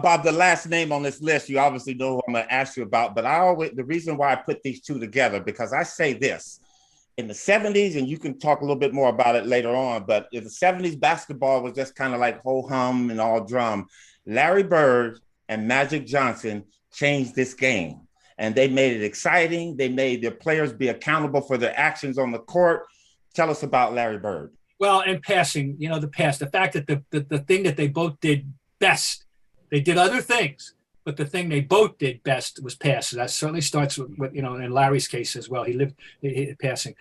Bob, the last name on this list, you obviously know who I'm going to ask you about, but the reason why I put these two together, because I say this, in the 70s, and you can talk a little bit more about it later on, but in the 70s, basketball was just kind of like ho-hum and all drum. Larry Bird and Magic Johnson changed this game, and they made it exciting. They made their players be accountable for their actions on the court. Tell us about Larry Bird. Well, and passing, the fact that the thing that they both did best, they did other things, but the thing they both did best was pass. So that certainly starts with in Larry's case as well. He lived passing.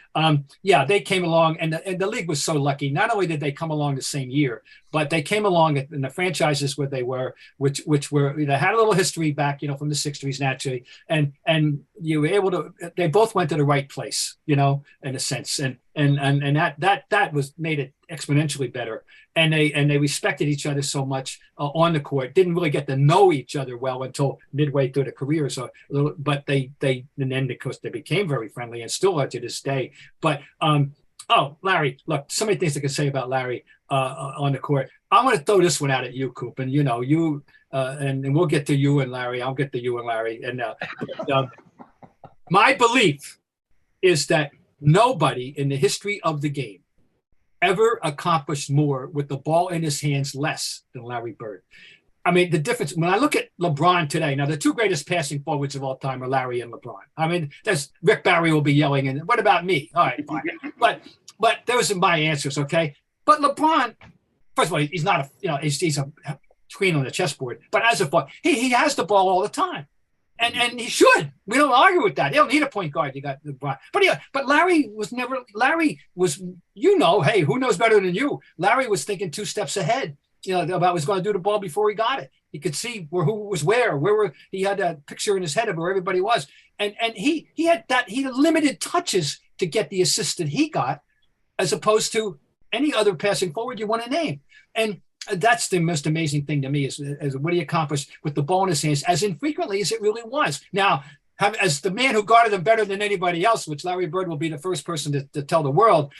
They came along, and the league was so lucky. Not only did they come along the same year, but they came along in the franchises where they were, which were had a little history back, from the 60s naturally, and you were able to. They both went to the right place, in a sense, and that was made it exponentially better. And they respected each other so much on the court. Didn't really get to know each other well until midway through the career. So, but and then of course they became very friendly and still are to this day. But Larry, look, so many things I can say about Larry on the court. I'm going to throw this one out at you, Coop, and you and we'll get to you and Larry. I'll get to you and Larry. And my belief is that nobody in the history of the game ever accomplished more with the ball in his hands less than Larry Bird. I mean, the difference, when I look at LeBron today, now the two greatest passing forwards of all time are Larry and LeBron. I mean, Rick Barry will be yelling, and what about me? All right, fine. But those are my answers, okay? But LeBron, first of all, he's not he's a queen on the chessboard, but as a forward, he has the ball all the time. And he should. We don't argue with that. They don't need a point guard. You got LeBron. But Larry was, hey, who knows better than you? Larry was thinking 2 steps ahead, about was going to do the ball before he got it. He could see who was where he had a picture in his head of where everybody was. And he had limited touches to get the assist that he got, as opposed to any other passing forward you want to name. And that's the most amazing thing to me is what he accomplished with the ball in his hands as infrequently as it really was. Now, as the man who guarded him better than anybody else, which Larry Bird will be the first person to tell the world,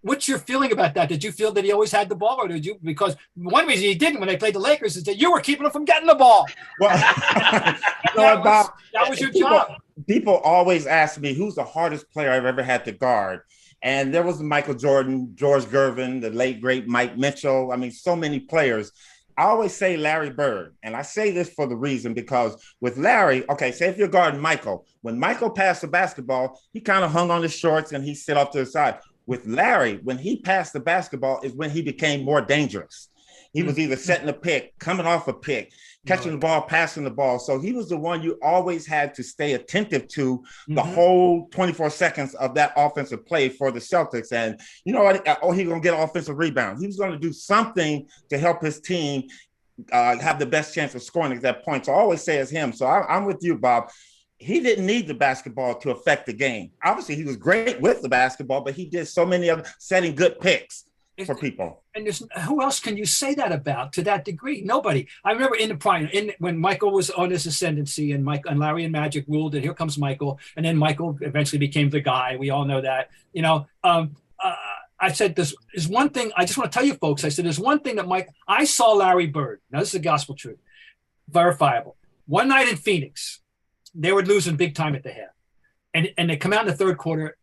what's your feeling about that? Did you feel that he always had the ball, or did you? Because one reason he didn't when they played the Lakers is that you were keeping him from getting the ball. Well, that was your job. People always ask me, who's the hardest player I've ever had to guard? And there was Michael Jordan, George Gervin, the late, great Mike Mitchell. I mean, so many players. I always say Larry Bird. And I say this for the reason because with Larry, okay, say if you're guarding Michael, when Michael passed the basketball, he kind of hung on his shorts and he sit off to the side. With Larry, when he passed the basketball is when he became more dangerous. He was either setting a pick, coming off a pick, catching the ball, passing the ball. So he was the one you always had to stay attentive to the whole 24 seconds of that offensive play for the Celtics. And you know what? Oh, he's going to get offensive rebounds. He was going to do something to help his team have the best chance of scoring at that point. So I always say it's him. So I'm with you, Bob. He didn't need the basketball to affect the game. Obviously, he was great with the basketball, but he did so many of setting good picks for people. And who else can you say that about to that degree? Nobody. I remember in the prime, when Michael was on his ascendancy and Larry and Magic ruled, and here comes Michael, and then Michael eventually became the guy. We all know that. I said, there's one thing, I just want to tell you folks, I said, there's one thing that I saw Larry Bird. Now, this is the gospel truth, verifiable. One night in Phoenix, they were losing big time at the half. And they come out in the third quarter,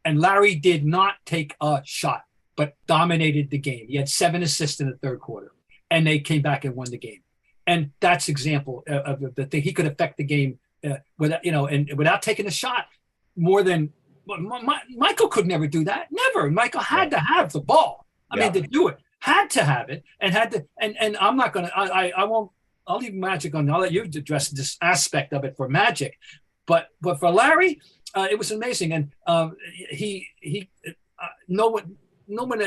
and Larry did not take a shot, but dominated the game. He had 7 assists in the third quarter, and they came back and won the game. And that's example of the thing. He could affect the game without taking a shot more than Michael could never do that. Never. Michael had to have the ball. I mean, to do it, had to have it, and had to. And I'm not going to. I won't. I'll leave Magic on. I'll let you address this aspect of it for Magic, but for Larry, it was amazing, and no one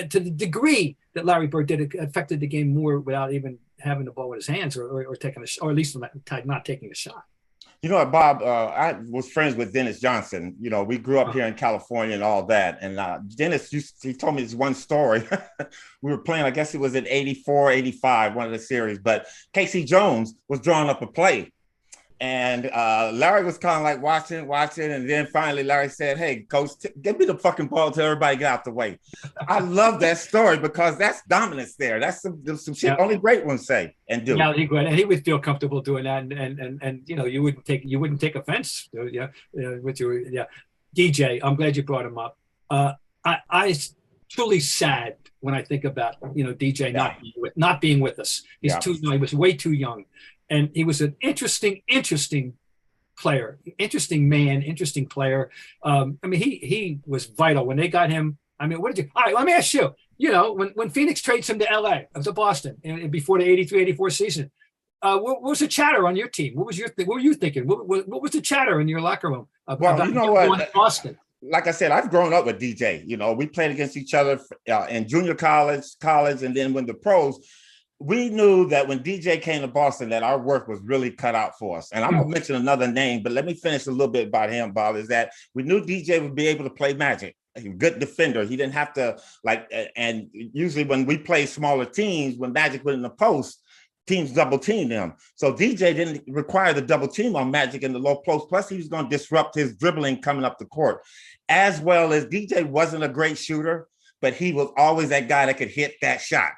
to the degree that Larry Bird did it affected the game more without even having the ball in his hands or taking or at least not taking a shot. You know what, Bob? I was friends with Dennis Johnson. You know, we grew up here in California and all that. And Dennis, he told me this one story. We were playing, I guess it was in 84, 85, one of the series. But Casey Jones was drawing up a play. And Larry was kind of like watching. And then finally Larry said, hey, coach, give me the fucking ball till everybody get out the way. I love that story because that's dominance there. That's some shit only great ones say and do. Yeah, he would feel comfortable doing that. And you wouldn't take offense. DJ, I'm glad you brought him up. I truly sad when I think about DJ not being with us. He's too young. He was way too young. And he was an interesting player, interesting man, interesting player. He was vital when they got him. All right, let me ask you, when Phoenix trades him to LA, to Boston, before the 83-84 season, what was the chatter on your team? What were you thinking? What was the chatter in your locker room about going to Boston? Like I said, I've grown up with DJ. We played against each other in junior college, and then when the pros. We knew that when DJ came to Boston that our work was really cut out for us. And I'm going to mention another name, but let me finish a little bit about him, Bob, is that we knew DJ would be able to play Magic. A good defender. He didn't have to and usually when we play smaller teams, when Magic went in the post, teams double teamed him. So DJ didn't require the double team on Magic in the low post. Plus he was going to disrupt his dribbling coming up the court. As well as DJ wasn't a great shooter, but he was always that guy that could hit that shot.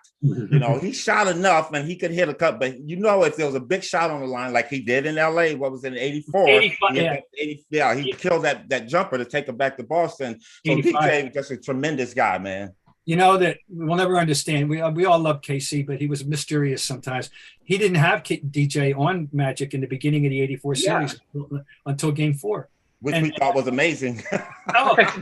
He shot enough and he could hit a cut, but if there was a big shot on the line like he did in LA, what was it, in 84? He killed that jumper to take him back to Boston. So 85. DJ was just a tremendous guy, man. That we'll never understand. We all love KC, but he was mysterious sometimes. He didn't have DJ on Magic in the beginning of the 84 series until Game 4. Which we thought was amazing.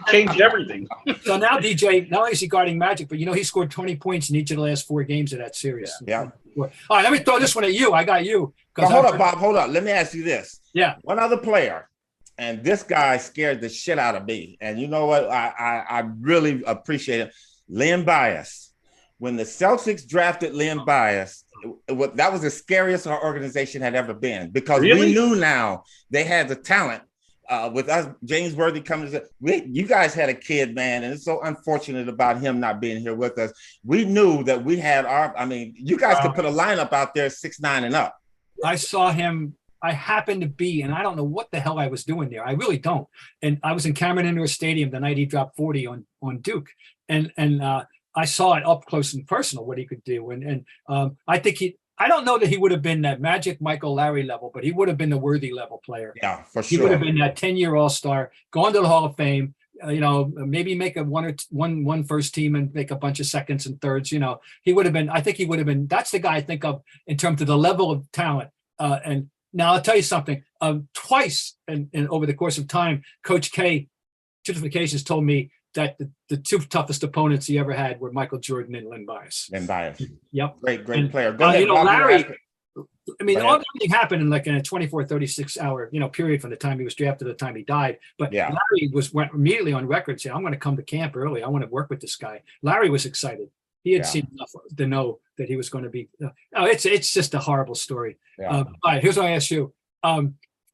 Changed everything. So now DJ, not only is he guarding Magic, but he scored 20 points in each of the last 4 games of that series. Yeah. All right, let me throw this one at you. I got you. Hold up, Bob. Hold up. Let me ask you this. Yeah. One other player, and this guy scared the shit out of me. And you know what? I really appreciate it. Len Bias. When the Celtics drafted Len Bias, that was the scariest our organization had ever been because we knew now they had the talent. With us, James Worthy coming to you guys had a kid, man, and it's so unfortunate about him not being here with us. We knew that we had you guys could put a lineup out there 6'9" and up. I saw him. I happened to be, and I don't know what the hell I was doing there. I really don't. And I was in Cameron Indoor Stadium the night he dropped 40 on Duke, and I saw it up close and personal what he could do. And I think I don't know that he would have been that Magic, Michael, Larry level, but he would have been the Worthy level player. Yeah, for sure. He would have been that 10-year All-Star, gone to the Hall of Fame, maybe make a one first team and make a bunch of seconds and thirds. He would have been, I think he would have been, that's the guy I think of in terms of the level of talent. And now I'll tell you something, twice and over the course of time, Coach K, Certifications told me that the 2 toughest opponents he ever had were Michael Jordan and Len Bias. Yep. Great player. Go ahead, Larry, everything happened in a 24, 36 hour, period from the time he was drafted to the time he died. But Larry went immediately on record saying, I'm going to come to camp early. I want to work with this guy. Larry was excited. He had seen enough to know that he was going to be. It's just a horrible story. Yeah. All right, here's what I ask you.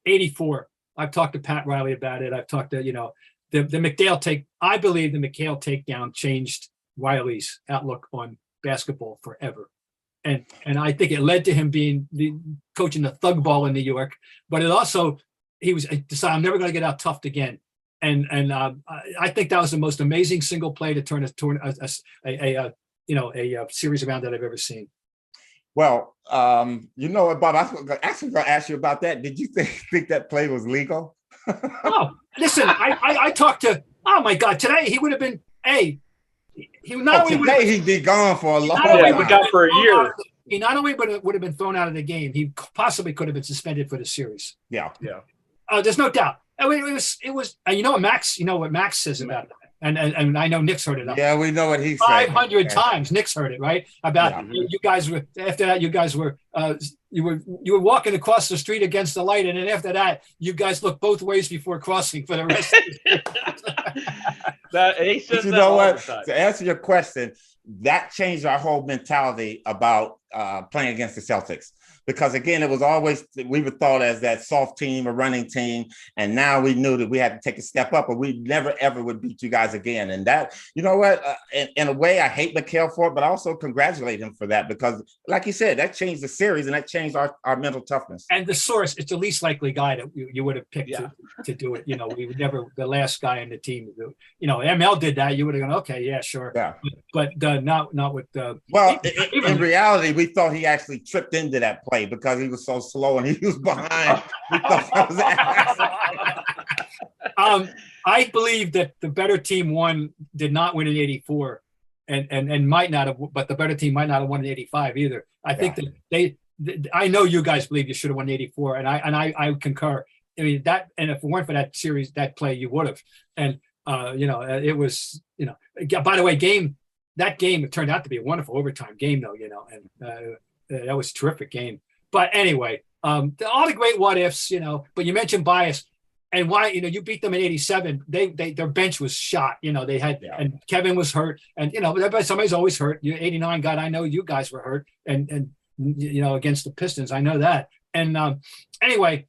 84. I've talked to Pat Riley about it. I've talked to, the McDale I believe the McHale takedown changed Riley's outlook on basketball forever. And I think it led to him coaching the thug ball in New York, but it also, he decided I'm never going to get out toughed again. And I think that was the most amazing single play to turn a series around that I've ever seen. Well, you know what, Bob, I was actually going to ask you about that. Did you think that play was legal? Oh, listen, I talked to, oh my God, today he would have been, he'd be gone for a long time. Yeah, he got for a year. He not only would have been thrown out of the game, he possibly could have been suspended for the series. Yeah. There's no doubt. I mean, it was. You know what Max says about it, and I know Nick's heard it. Yeah, we know what he said. 500 times. Nick's heard it, right? About you guys were after that. You guys were you were walking across the street against the light, and then after that, you guys looked both ways before crossing for the rest. You know what? To answer your question, that changed our whole mentality about playing against the Celtics. Because again, it was always, we were thought as that soft team, a running team. And now we knew that we had to take a step up, but we never, ever would beat you guys again. And that, you know what, in a way, I hate Mikal for it, but I also congratulate him for that, because like you said, that changed the series and that changed our mental toughness. And the source, it's the least likely guy that you would have picked to do it. You know, we would never, the last guy in the team to do it. You know, ML did that. You would have gone, okay, yeah, sure. Yeah. But not with the. Well, in reality, we thought he actually tripped into that play because he was so slow and he was behind. We thought that was I believe that the better team did not win in '84, and might not have, but the better team might not have won in '85 either. I think that I know you guys believe you should have won '84, and I concur. I mean that, and if it weren't for that series, that play, you would have. And you know, it was, you know. By the way, that game, it turned out to be a wonderful overtime game, though. You know, and that was a terrific game. But anyway, all the great what ifs, you know. But you mentioned bias, and why, you know, you beat them in '87. Their bench was shot. You know, they had, and Kevin was hurt, and you know, somebody's always hurt. You '89 guy, I know you guys were hurt, and you know, against the Pistons, I know that. And anyway,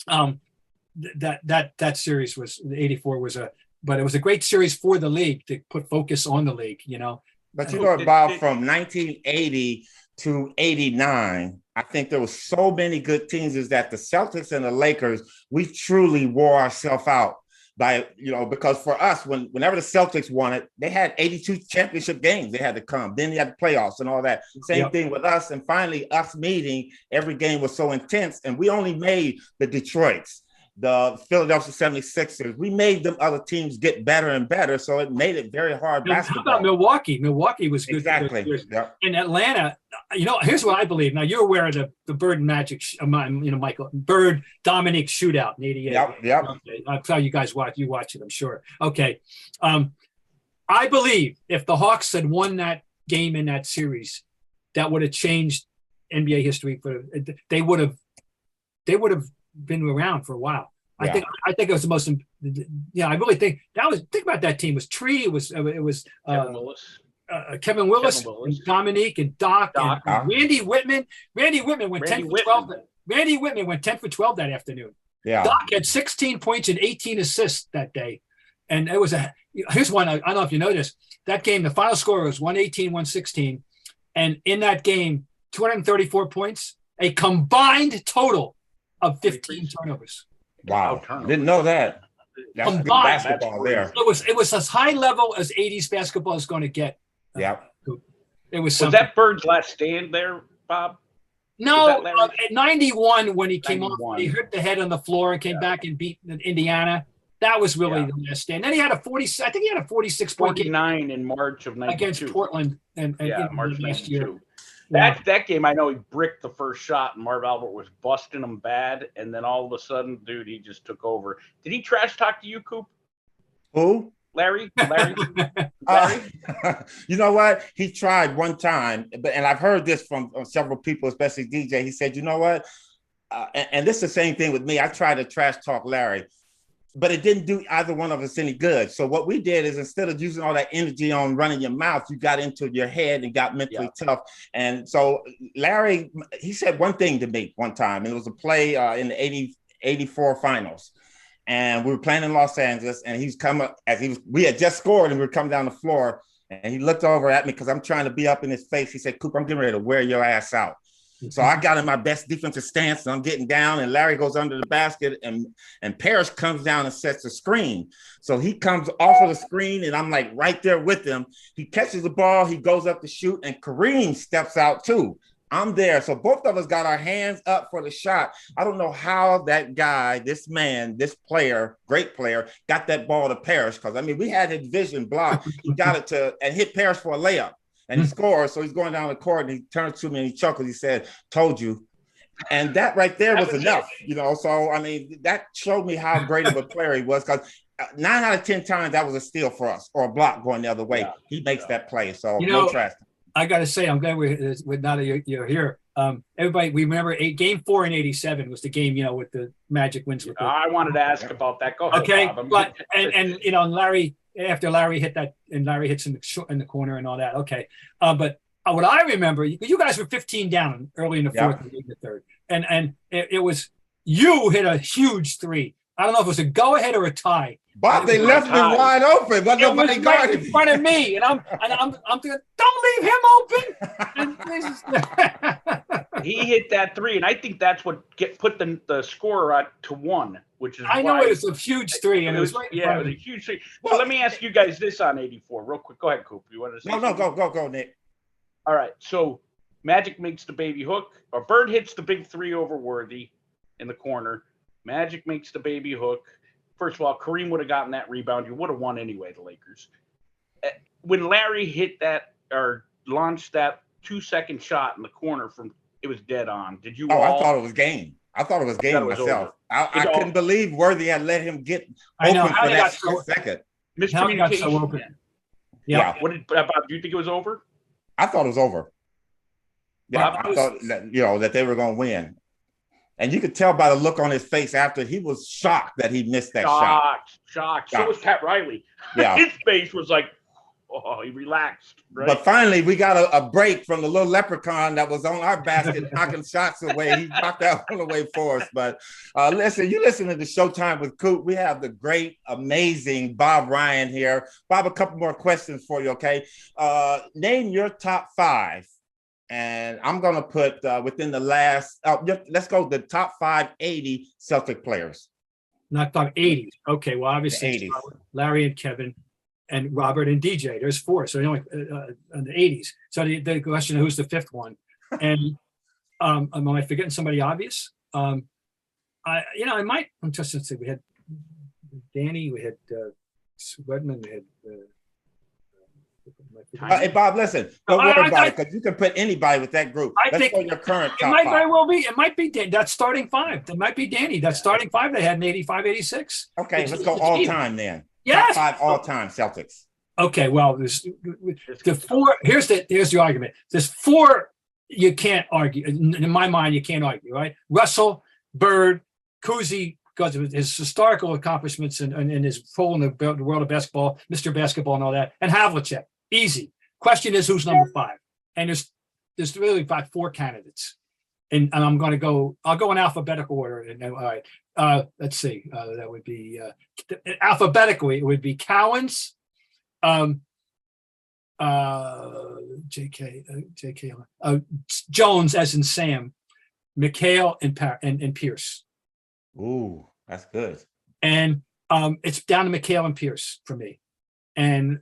that series was '84 was but it was a great series for the league to put focus on the league, you know. But you know, Bob, from 1980 to '89, I think there was so many good teams, is that the Celtics and the Lakers, we truly wore ourselves out by, you know, because for us, whenever the Celtics won it, they had 82 championship games they had to come. Then you had the playoffs and all that. Same thing with us. And finally, us meeting, every game was so intense. And we only made the Detroits, the Philadelphia 76ers, we made them other teams get better and better. So it made it very hard basketball. How about Milwaukee? Milwaukee was good. Exactly. Yep. In Atlanta, you know, here's what I believe. Now, you're aware of the Bird and Magic, you know, Michael, Bird Dominic shootout in '88. Yep. Okay. I saw you guys watch it, I'm sure. Okay. I believe if the Hawks had won that game in that series, that would have changed NBA history. They would have been around for a while. I think it was the most. Yeah, I really think think about that team. It was Tree. It was Kevin Willis, and Dominique, and Doc. And Randy Whitman. Randy Whitman went 10 for 12. Randy Whitman went 10 for 12 that afternoon. Yeah. Doc had 16 points and 18 assists that day. And it was here's one. I don't know if you know this. That game, the final score was 118-116. And in that game, 234 points, a combined total of 15 turnovers. Wow. Didn't know that. That's good basketball there. It was as high level as 80s basketball is going to get. Yeah. It was that Bird's last stand there, Bob? No, at 91 when he came off, he hurt the head on the floor and came back and beat Indiana. That was really the last stand. Then he had a 46 point game 49 in March of 92 against Portland and March last year. That game, I know he bricked the first shot, and Marv Albert was busting him bad, and then all of a sudden, dude, he just took over. Did he trash talk to you, Coop? Who? Larry? You know what? He tried one time, and I've heard this from several people, especially DJ. He said, you know what? And this is the same thing with me. I tried to trash talk Larry, but it didn't do either one of us any good. So what we did is, instead of using all that energy on running your mouth, you got into your head and got mentally tough. And so Larry, he said one thing to me one time. It was a play in the 84 finals. And we were playing in Los Angeles, and he's coming we had just scored, and we were coming down the floor, and he looked over at me because I'm trying to be up in his face. He said, Coop, I'm getting ready to wear your ass out. So I got in my best defensive stance, and I'm getting down, and Larry goes under the basket, and Parrish comes down and sets the screen. So he comes off of the screen, and I'm like right there with him. He catches the ball, he goes up to shoot, and Kareem steps out too. I'm there. So both of us got our hands up for the shot. I don't know how that guy, this player, great player, got that ball to Parrish, because, I mean, we had his vision blocked. He got it to and hit Parrish for a layup. And he scores, so he's going down the court, and he turns to me and he chuckles. He said, told you. And that right there was enough, you know. So, I mean, that showed me how great of a player he was, because 9 out of 10 times that was a steal for us, or a block going the other way. He makes that play, so no trash. I got to say, I'm glad we're now that you're here. Everybody, we remember Game 4 in '87 was the game, you know, with the Magic wins. I wanted to ask about that. Go ahead, okay, Bob. but and you know, Larry, after Larry hit that, and Larry hits in the corner and all that. Okay, but what I remember, you guys were 15 down early in the fourth and in the third, and it was you hit a huge three. I don't know if it was a go ahead or a tie. Bob, they left me wide open. But nobody right in front of me, and I'm thinking, don't leave him open. He hit that three, and I think that's what put the score at to 1, which is I know it was a huge three, and it was right in front it was a huge three. Well, let me ask you guys this on 84 real quick. Go ahead, Coop. You want to say? No, go, Nick. All right, so Magic makes the baby hook, or Bird hits the big three over Worthy in the corner. Magic makes the baby hook. First of all, Kareem would have gotten that rebound. You would have won anyway, the Lakers. When Larry hit that or launched that 2-second shot in the corner it was dead on. Did you? I thought it was game. I thought it was game myself. I couldn't believe Worthy had let him get open for that second. Miscommunication. Yeah. What did Bob? Do you think it was over? I thought it was over. Yeah, I thought that they were going to win. And you could tell by the look on his face after he was shocked that he missed that shot. Shocked. So was Pat Riley. Yeah. His face was like, he relaxed. Right? But finally, we got a break from the little leprechaun that was on our basket knocking shots away. He knocked that one away for us. But listen, you listen to the Showtime with Coop. We have the great, amazing Bob Ryan here. Bob, a couple more questions for you, okay? Name your top 5. And I'm going to put within the last, let's go the top 580 Celtic players. Not top 80. Okay, well, obviously, Larry and Kevin and Robert and DJ. There's 4. So, in the 80s. So the question, who's the 5th one? And am I forgetting somebody obvious? I might, I'm just going to say, we had Danny, we had Swedman, we had... Hey, Bob, listen. Don't worry about it because you can put anybody with that group. Let's go your current top 5. Very well be. It might be that starting 5. That might be Danny. That starting 5 they had in 85, 86. Okay, let's go all time then. Yes. Top 5 all time Celtics. Okay, well, there's the 4. Here's the argument. There's 4 you can't argue. In my mind, you can't argue, right? Russell, Bird, Cousy, because of his historical accomplishments and his role in the world of basketball, Mr. Basketball and all that, and Havlicek. Easy. Question is who's number 5? And there's really about 4 candidates. And I'll go in alphabetical order. And all right. Let's see. That would be alphabetically, it would be Cowens, Jones, as in Sam, McHale, and Pierce. Ooh, that's good. And it's down to McHale and Pierce for me. And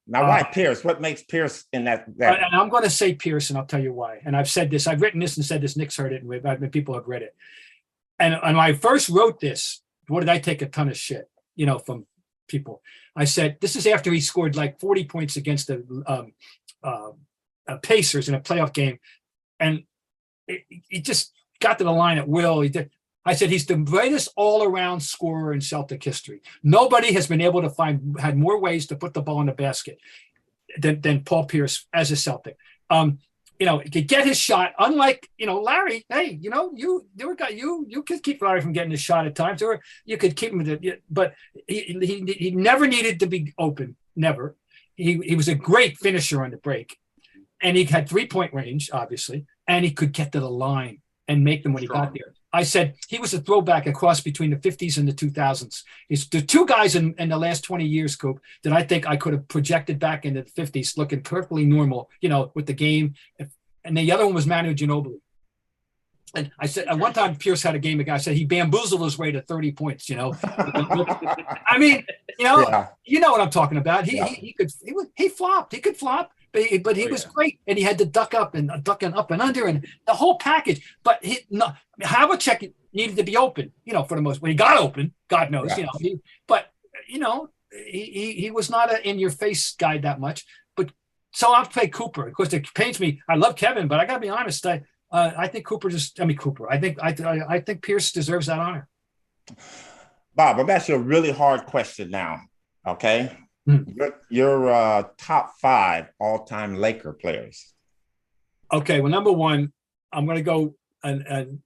now, why Pierce? What makes Pierce in that? And I'm going to say Pierce, and I'll tell you why. And I've said this. I've written this and said this. Nick's heard it, and people have read it. And when I first wrote this, what did I take a ton of shit, from people? I said, this is after he scored like 40 points against the Pacers in a playoff game. And he just got to the line at will. He did. I said, he's the greatest all-around scorer in Celtic history. Nobody has been able to had more ways to put the ball in the basket than Paul Pierce as a Celtic. He could get his shot, unlike, Larry. Hey, you could keep Larry from getting his shot at times, or you could keep him, but he never needed to be open, never. He was a great finisher on the break, and he had 3-point range, obviously, and he could get to the line and make them when he got there. I said he was a throwback across between the 50s and the 2000s. He's the 2 guys in the last 20 years, Coop, that I think I could have projected back into the 50s looking perfectly normal, with the game. And the other one was Manu Ginobili. And I said, at one time, Pierce had a game, a guy said he bamboozled his way to 30 points, I mean, you know what I'm talking about. He flopped. He could flop. But he was great, and he had to duck up and up and under, and the whole package. But Havlicek needed to be open, for the most. When he got open, God knows, he was not an in-your-face guy that much. But so I'll play Cooper. Of course, it pains me. I love Kevin, but I got to be honest. I think Cooper. I think Pierce deserves that honor. Bob, I'm asking you a really hard question now. Okay. Your top 5 all-time Laker players. Okay, well, number 1, I'm going to go and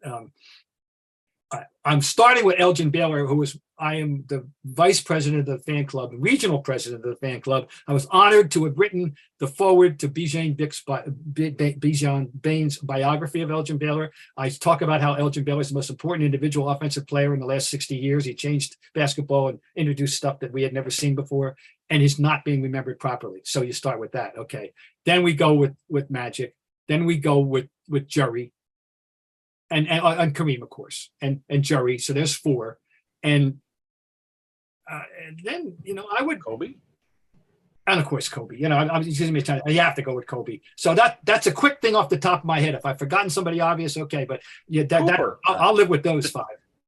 I'm starting with Elgin Baylor, I am the vice president of the fan club, regional president of the fan club. I was honored to have written the foreword to Bijan Bain's biography of Elgin Baylor. I talk about how Elgin Baylor is the most important individual offensive player in the last 60 years. He changed basketball and introduced stuff that we had never seen before, and he's not being remembered properly. So you start with that. Okay. Then we go with Magic. Then we go with Jerry. And Kareem, of course, and Jerry. So there's 4. And then, I would Kobe. And of course, Kobe. I'm using me time. You have to go with Kobe. So that's a quick thing off the top of my head. If I've forgotten somebody obvious, okay. But yeah, I'll live with those 5.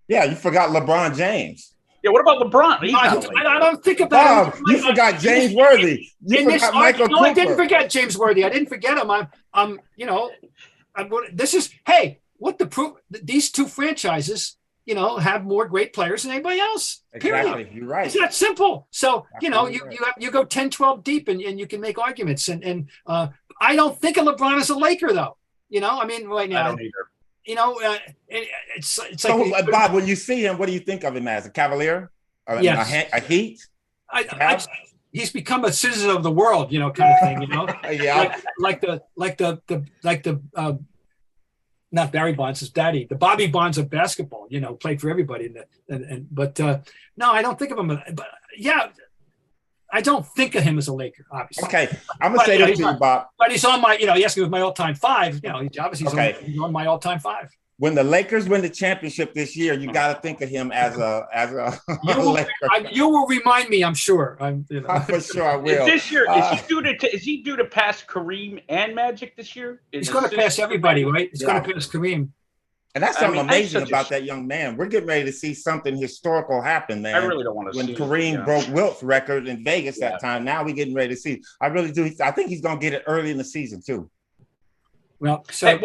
Yeah, you forgot LeBron James. Yeah, what about LeBron? I don't think about him. You forgot James Worthy. You forgot Michael Cooper. I didn't forget James Worthy. I didn't forget him. This is, hey, what the proof? These 2 franchises, have more great players than anybody else. Period. Exactly. You're right. It's that simple. So, you go 10, 12 deep and you can make arguments. And I don't think of LeBron as a Laker, though. Right now. I don't either. It's so, like Bob, when you see him, what do you think of him as? A Cavalier? Yes. A Heat? He's become a citizen of the world, kind of thing. Yeah. Like the not Barry Bonds, his daddy, the Bobby Bonds of basketball. Played for everybody. But no, I don't think of him. But yeah. I don't think of him as a Laker, obviously. Okay, I'm gonna say this to you, Bob. But he's on my, he asked me with my all-time 5. He's on my all-time 5. When the Lakers win the championship this year, you got to think of him as a Laker. You will remind me, I'm sure. For sure, I will. This year, is he due to pass Kareem and Magic this year? He's going to pass everybody, right? He's going to pass Kareem. And that's something amazing about that young man. We're getting ready to see something historical happen, man. I really don't want to see when Kareem broke Wilt's record in Vegas that time. Now we're getting ready to see. I really do. I think he's going to get it early in the season too. Well, so hey,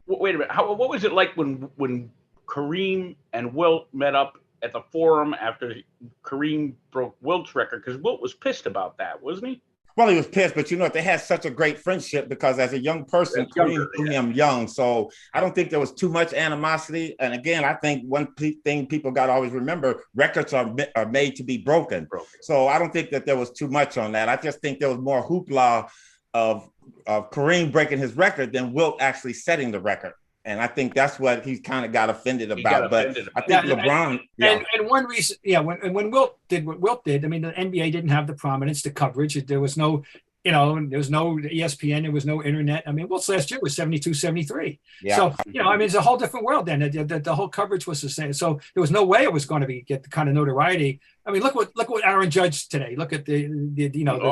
wait a minute. What was it like when Kareem and Wilt met up at the Forum after Kareem broke Wilt's record? Because Wilt was pissed about that, wasn't he? Well, he was pissed, but they had such a great friendship because as a young person, Kareem threw him young. So I don't think there was too much animosity. And again, I think one thing people got to always remember, records are made to be broken. So I don't think that there was too much on that. I just think there was more hoopla of Kareem breaking his record than Wilt actually setting the record. And I think that's what he kind of got offended about. I think LeBron. And one reason, when Wilt did what Wilt did, the NBA didn't have the prominence, the coverage. There was no, there was no ESPN. There was no internet. Wilt's last year was 72, 73. Yeah. So, it's a whole different world then. The whole coverage was the same. So there was no way it was going to get the kind of notoriety. Look what Aaron Judge today. Look at the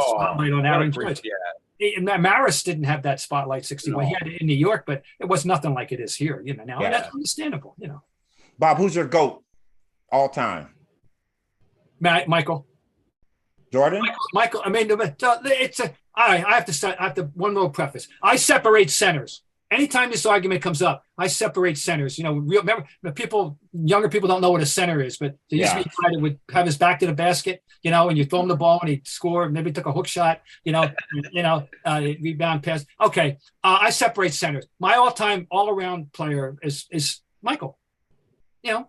spotlight on Aaron Judge. Yeah. Maris didn't have that spotlight 61. No. He had it in New York, but it was nothing like it is here, now. And that's understandable, Bob, who's your GOAT all time? Michael. Jordan? Michael. I have to start. I have to one more preface. I separate centers. Anytime this argument comes up, I separate centers. Remember, younger people don't know what a center is, but there used to be a guy that would have his back to the basket, and you throw him the ball and he'd score. Maybe took a hook shot, rebound pass. Okay, I separate centers. My all-time, all-around player is Michael. You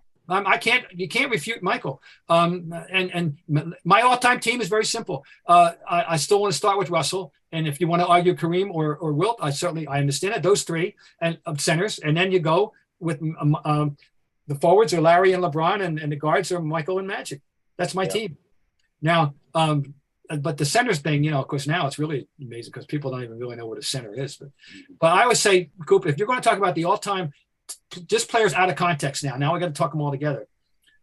can't refute Michael. And my all-time team is very simple. I still want to start with Russell. And if you want to argue Kareem or Wilt, I understand it. Those 3 and centers. And then you go with the forwards are Larry and LeBron, and the guards are Michael and Magic. That's my team. Now, but the centers thing, of course, now it's really amazing because people don't even really know what a center is. But I would say, Coop, if you're going to talk about the all-time, just players out of context now we got to talk them all together.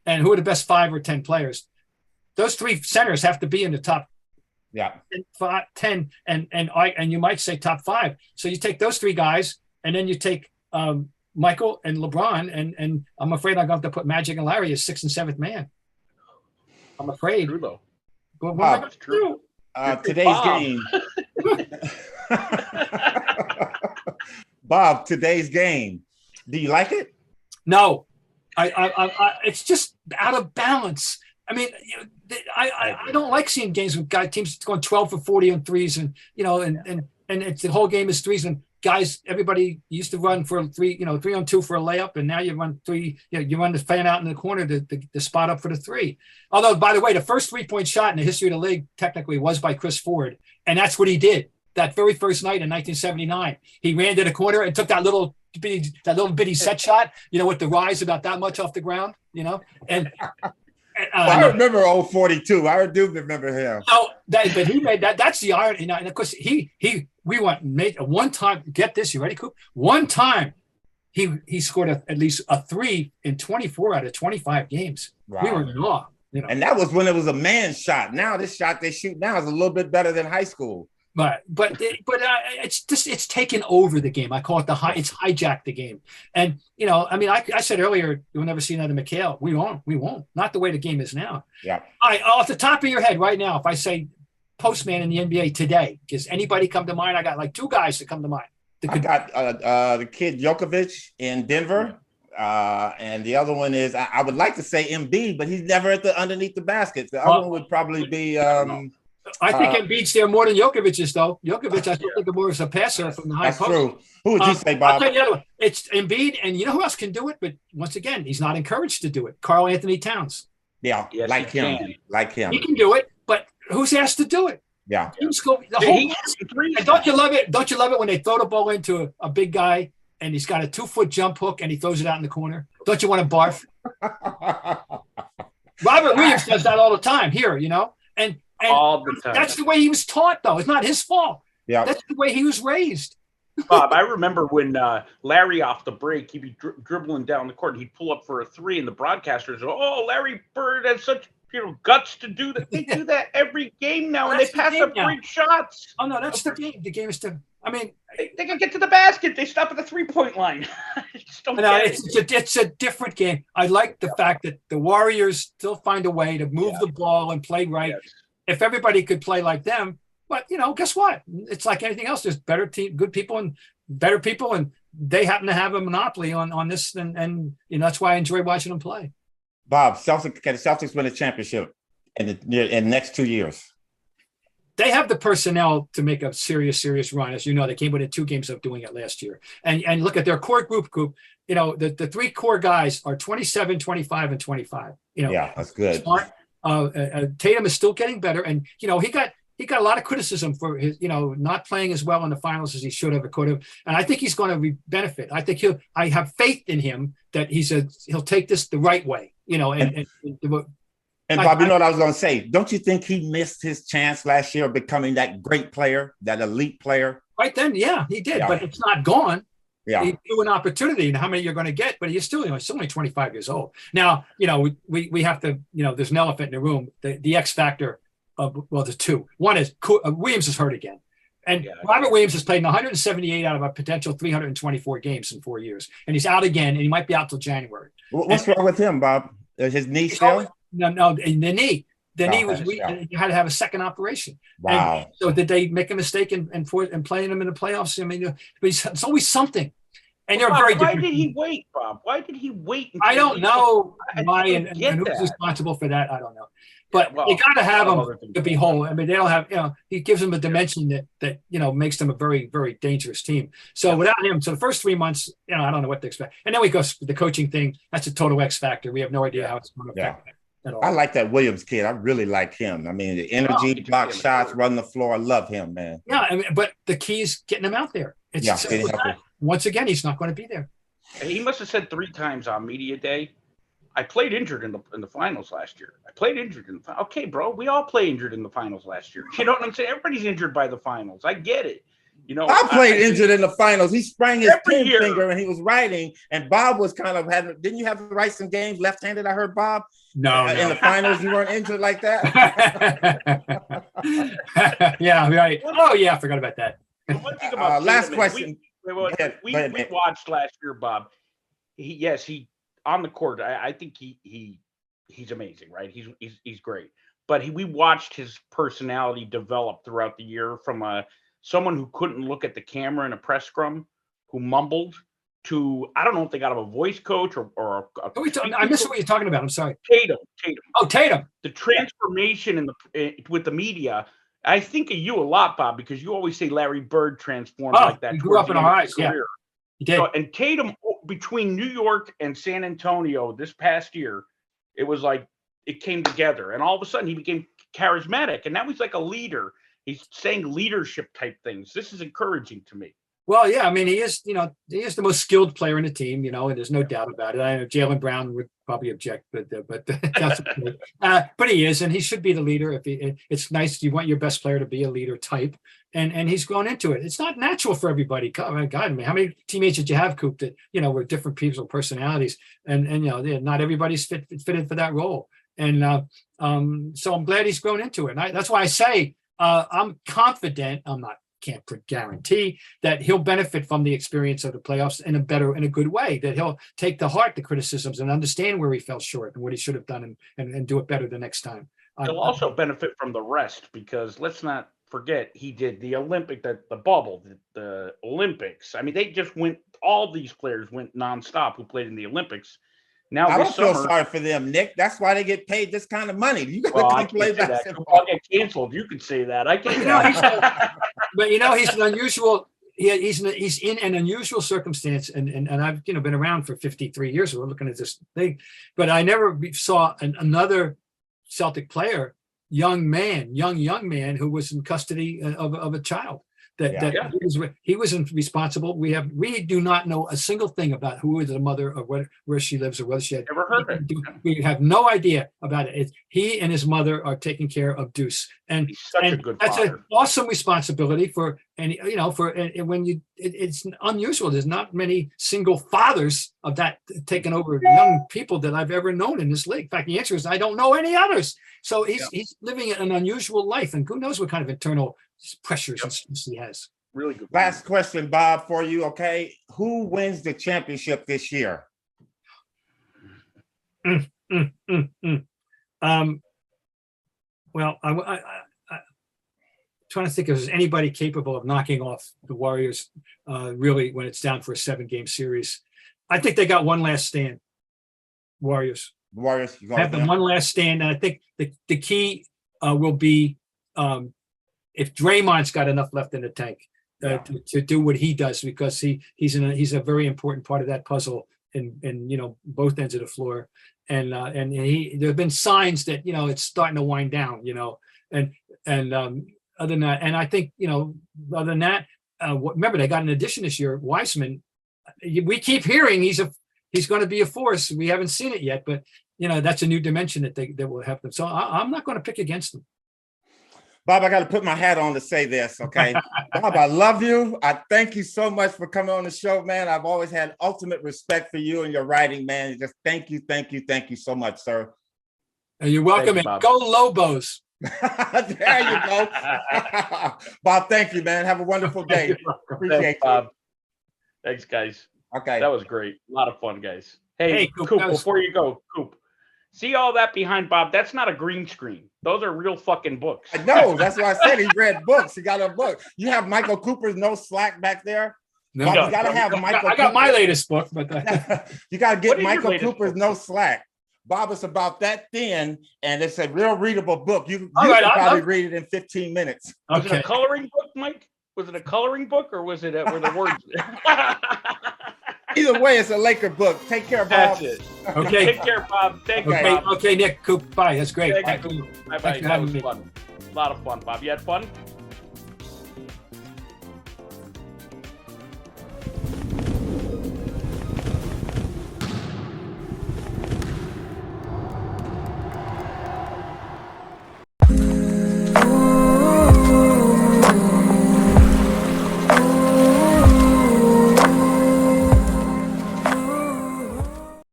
And who are the best 5 or 10 players? Those 3 centers have to be in the top 10, and you might say top 5. So you take those 3 guys, and then you take Michael and LeBron, and I'm afraid I'm going to have to put Magic and Larry as 6th and 7th man. I'm afraid. True, though. But what am I going to do? Today's game. Bob, today's game. Do you like it? No, I it's just out of balance. I don't like seeing games with teams going 12 for 40 on threes, and it's the whole game is threes, and guys, everybody used to run for 3-on-2 for a layup, and now you run three. You run the fan out in the corner to spot up for the three. Although, by the way, the first 3-point shot in the history of the league technically was by Chris Ford, and that's what he did that very first night in 1979. He ran to the corner and took that little bitty set shot, with the rise about that much off the ground, and. I remember 042. I do remember him. But he made that. That's the irony. And of course, we made one time. Get this, you ready, Coop? One time, he scored at least a 3 in 24 out of 25 games. Wow. We were in awe. And that was when it was a man shot. Now this shot they shoot now is a little bit better than high school. But it's taken over the game. I call it it's hijacked the game. And I said earlier, you'll never see another McHale. We won't. Not the way the game is now. Yeah. All right, off the top of your head right now, if I say postman in the NBA today, does anybody come to mind? I got like 2 guys that come to mind. I got the kid Djokovic in Denver. And the other one is I would like to say Embiid, but he's never underneath the basket. The other one would probably be I think Embiid's there more than Djokovic is, though. Djokovic, I think more as a passer from the high post. That's true. Who would you say, Bob? I'll tell you the other one. It's Embiid, and you know who else can do it? But once again, he's not encouraged to do it. Karl Anthony Towns. Yeah, yes, like him. He can do it, but who's asked to do it? Yeah. And don't you love it? Don't you love it when they throw the ball into a big guy and he's got a 2-foot jump hook and he throws it out in the corner? Don't you want to barf? Robert Williams does that all the time here, and all the time. That's the way he was taught, though. It's not his fault. Yeah, that's the way he was raised. Bob, I remember when Larry off the break, he'd be dribbling down the court, and he'd pull up for a 3, and the broadcasters would, Larry Bird has such guts to do that. They do that every game now, and they pass up great shots. Oh no, that's the game. The game is to. I mean, they can get to the basket. They stop at the 3-point line. It's a different game. I like the fact that the Warriors still find a way to move the ball and play right. Yes. If everybody could play like them, but guess what? It's like anything else. There's better team, good people, and better people, and they happen to have a monopoly on this, and that's why I enjoy watching them play. Bob, can the Celtics win a championship in the next 2 years? They have the personnel to make a serious run. As you know, they came within 2 games of doing it last year. And look at their core group. The 3 core guys are 27, 25, and 25. Yeah, that's good. Smart. Tatum is still getting better, and he got a lot of criticism for his not playing as well in the finals as he should have or could have, and I think he's going to benefit. I think I have faith in him that he'll take this the right way. And Bob, you know what I was going to say? Don't you think he missed his chance last year of becoming that great player, that elite player? Right then, yeah, he did, but it's not gone. Yeah, he threw an opportunity, and how many you're going to get? But he's still, he's only 25 years old. Now, we have to, there's an elephant in the room. The X factor of there's 2. One is Williams is hurt again, and Robert Williams has played in 178 out of a potential 324 games in 4 years, and he's out again, and he might be out till January. What's wrong with him, Bob? His knee still? No, the knee. The knee was weak, and you had to have a second operation. Wow. And so did they make a mistake in playing him in the playoffs? I mean, it's always something. And they're very different. Why did he wait, Bob? Why did he wait? I don't know why and who's responsible for that. I don't know. But you got to have him to be whole. I mean, they don't have, he gives them a dimension that makes them a very, very dangerous team. So without him, so the first 3 months, I don't know what to expect. And then we go the coaching thing. That's a total X factor. We have no idea how it's going to affect at all. I like that Williams kid. I really like him. I mean, the energy, block shots, run the floor. I love him, man. Yeah, but the key is getting him out there. Once again, he's not going to be there. He must have said 3 times on media day, I played injured in the finals last year. I played injured in the finals. Okay, bro, we all play injured in the finals last year. You know what I'm saying? Everybody's injured by the finals. I get it. I played injured in the finals. He sprang his finger and he was writing, and Bob was kind of didn't you have to write some games left-handed? I heard Bob. No. In the finals, you weren't injured like that. Yeah, right. Oh yeah, I forgot about that. One thing about last question. We watched last year, Bob. He on the court. I think he's amazing, right? He's great. But we watched his personality develop throughout the year from someone who couldn't look at the camera in a press scrum, who mumbled, to I don't know if they got him a voice coach or I missed what you're talking about. I'm sorry. Tatum. Oh, Tatum. The transformation with the media. I think of you a lot, Bob, because you always say Larry Bird transformed like that. He grew up in our eyes. Yeah, he did. So, and Tatum, between New York and San Antonio this past year, it was like it came together, and all of a sudden he became charismatic, and now he's like a leader. He's saying leadership type things. This is encouraging to me. Well, yeah, I mean, he is the most skilled player in the team, and there's no doubt about it. I know Jaylen Brown would probably object, but that's okay. But he is, and he should be the leader. It's nice, you want your best player to be a leader type, and he's grown into it. It's not natural for everybody. God, I mean, how many teammates did you have, Coop, that were different people's personalities, and not everybody's fitted for that role. And so I'm glad he's grown into it. And that's why I say I'm confident. Can't guarantee that he'll benefit from the experience of the playoffs in a good way, that he'll take to heart the criticisms and understand where he fell short and what he should have done and do it better the next time. He'll also benefit from the rest, because let's not forget he did the the bubble, the Olympics. I mean, they just all these players went nonstop who played in the Olympics. Now I don't feel sorry for them, Nick. That's why they get paid this kind of money. You got to play basketball. I'll get canceled. You can say that. I can't. But he's an unusual. He's in an unusual circumstance, and I've been around for 53 years. We're looking at this thing, but I never saw another Celtic player, young man, who was in custody of a child. He was responsible. We do not know a single thing about who is the mother or where she lives or whether she had. Never heard it. We have no idea about it. He and his mother are taking care of Deuce, and a good that's father. an awesome responsibility it's unusual. There's not many single fathers of that taking over young people that I've ever known in this league. In fact, the answer is I don't know any others. So he's living an unusual life, and who knows what kind of internal pressures he has. Really good. Last question, Bob, for you. Okay, who wins the championship this year? Well, I'm trying to think if there's anybody capable of knocking off the Warriors. Really, when it's down for a 7-game series, I think they got one last stand. Warriors. You have them one last stand, and I think the key will be if Draymond's got enough left in the tank to do what he does, because he's a very important part of that puzzle in both ends of the floor, and there have been signs that it's starting to wind down, and other than that, and I think other than that, remember they got an addition this year, Wiseman. We keep hearing he's going to be a force. We haven't seen it yet, but that's a new dimension that will help them. So I'm not going to pick against them. Bob, I got to put my hat on to say this, okay? Bob, I love you. I thank you so much for coming on the show, man. I've always had ultimate respect for you and your writing, man. Just thank you so much, sir. You're welcome. And go Lobos. There you go. Bob, thank you, man. Have a wonderful day. Appreciate you. Bob. Thanks, guys. Okay. That was great. A lot of fun, guys. Hey Coop, before you go, Coop, see all that behind Bob? That's not a green screen. Those are real fucking books. I know. That's why I said he read books. He got a book. You have Michael Cooper's No Slack back there? No, Bob, you got to have Michael I got my latest book, but you got to get Michael Cooper's book? No Slack. Bob, it's about that thin, and it's a real readable book. You can probably read it in 15 minutes. Was it a coloring book, Mike? Was it a coloring book, or was it were the words? Either way, it's a Laker book. Take care, Bob. That's it. Okay. Take care, Bob. Thank you, Bob. Okay, Nick, Coop, bye. That's great. Bye-bye. That was fun. A lot of fun, Bob. You had fun?